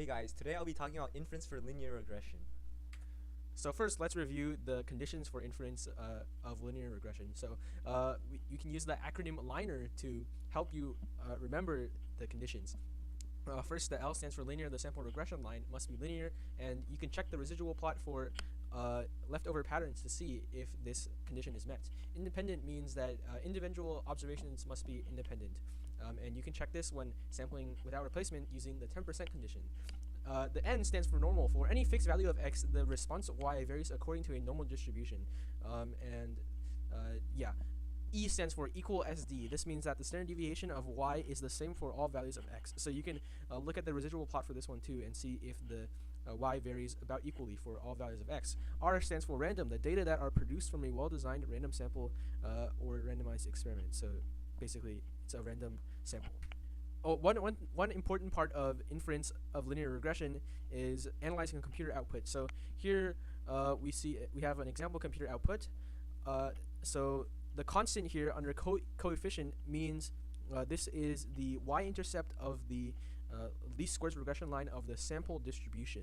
Hey guys, today I'll be talking about inference for linear regression. So first, let's review the conditions for inference of linear regression. So you can use the acronym LINER to help you remember the conditions. First, the L stands for linear. The sample regression line must be linear, and you can check the residual plot for leftover patterns to see if this condition is met. Independent means that individual observations must be independent, and you can check this when sampling without replacement using the 10% condition. The N stands for normal. For any fixed value of x, the response y varies according to a normal distribution. Yeah. E stands for equal SD. This means that the standard deviation of y is the same for all values of x. So you can look at the residual plot for this one too and see if the y varies about equally for all values of x. R stands for random, the data that are produced from a well-designed random sample or randomized experiment. So basically, it's a random sample. One important part of inference of linear regression is analyzing a computer output. So here we have an example computer output. So the constant here under coefficient means this is the y-intercept of the least squares regression line of the sample distribution,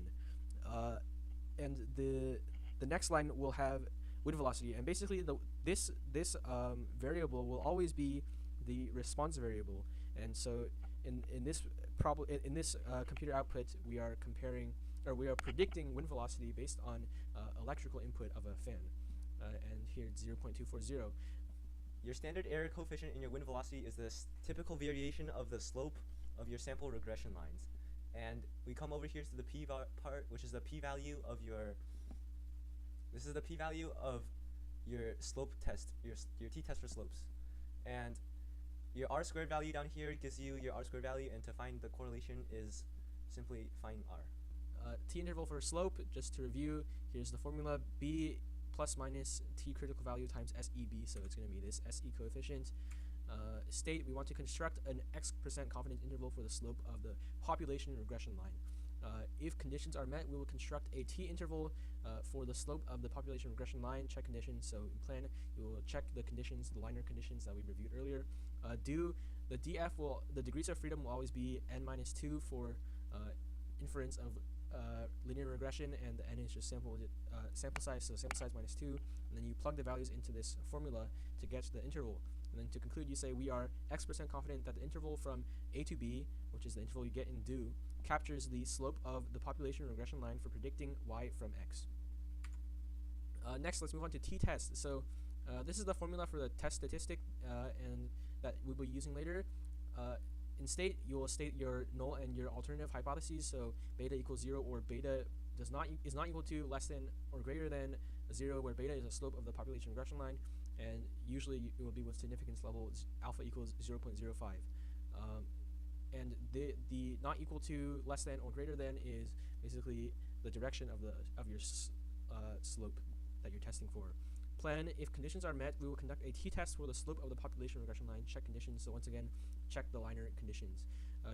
and the next line will have wind velocity, and basically this variable will always be the response variable. And so in this computer output, we are predicting wind velocity based on electrical input of a fan, and here it's 0.240. Your standard error coefficient in your wind velocity is the typical variation of the slope of your sample regression lines. And we come over here to the part, which is the p-value of your. This is the p-value of your slope test, your t-test for slopes, and your r-squared value down here gives you your r-squared value, and to find the correlation is simply find r. T interval for slope, just to review, here's the formula: b plus minus t critical value times SEB, so it's going to be this SE coefficient. State, we want to construct an x% confidence interval for the slope of the population regression line. If conditions are met, we will construct a t interval for the slope of the population regression line, check conditions. So in plan, we will check the conditions, the linear conditions that we reviewed earlier. The DF the degrees of freedom will always be n-2 for inference of linear regression, and the n is just sample size, so sample size minus 2, and then you plug the values into this formula to get the interval. And then to conclude, you say we are x% confident that the interval from a to b, which is the interval you get in do, captures the slope of the population regression line for predicting y from x. Next, let's move on to t-test. So this is the formula for the test statistic, and that we'll be using later. In state, you will state your null and your alternative hypotheses. So beta equals 0, or beta is not equal to, less than, or greater than 0, where beta is the slope of the population regression line, and usually it will be with significance level alpha equals 0.05. And the not equal to, less than, or greater than is basically the direction of your slope that you're testing for. Plan, if conditions are met, we will conduct a t-test for the slope of the population regression line, check conditions. So once again, check the linear conditions.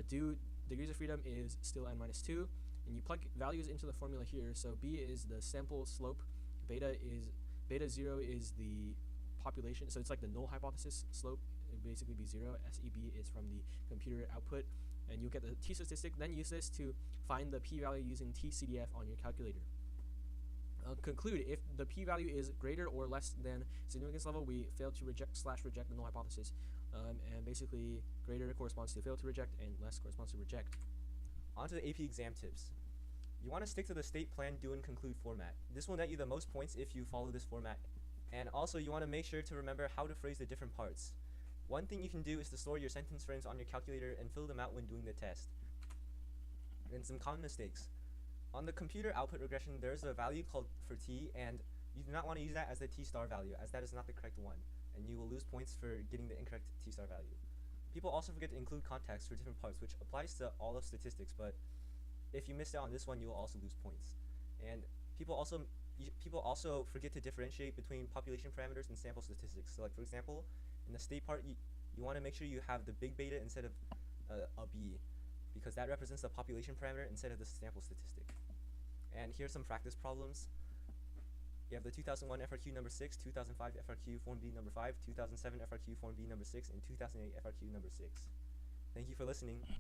Do degrees of freedom is still n-2, and you plug values into the formula here. So b is the sample slope, beta 0 is the population, so it's like the null hypothesis slope. It would basically be 0. SEB is from the computer output, and you'll get the t statistic. Then use this to find the p-value using t-CDF on your calculator. Conclude, if the p-value is greater or less than significance level, we fail to reject the null hypothesis. And basically, greater corresponds to fail to reject, and less corresponds to reject. On to the AP exam tips. You want to stick to the state, plan, do, and conclude format. This will net you the most points if you follow this format. And also, you want to make sure to remember how to phrase the different parts. One thing you can do is to store your sentence frames on your calculator and fill them out when doing the test. And some common mistakes. On the computer output regression, there's a value called for t, and you do not want to use that as the t-star value, as that is not the correct one, and you will lose points for getting the incorrect t-star value. People also forget to include context for different parts, which applies to all of statistics, but if you missed out on this one, you will also lose points. And people also forget to differentiate between population parameters and sample statistics. So like, for example, in the state part, you want to make sure you have the big beta instead of a b, because that represents the population parameter instead of the sample statistic. And here's some practice problems. You have the 2001 FRQ number 6, 2005 FRQ Form B number 5, 2007 FRQ Form B number 6, and 2008 FRQ number 6. Thank you for listening.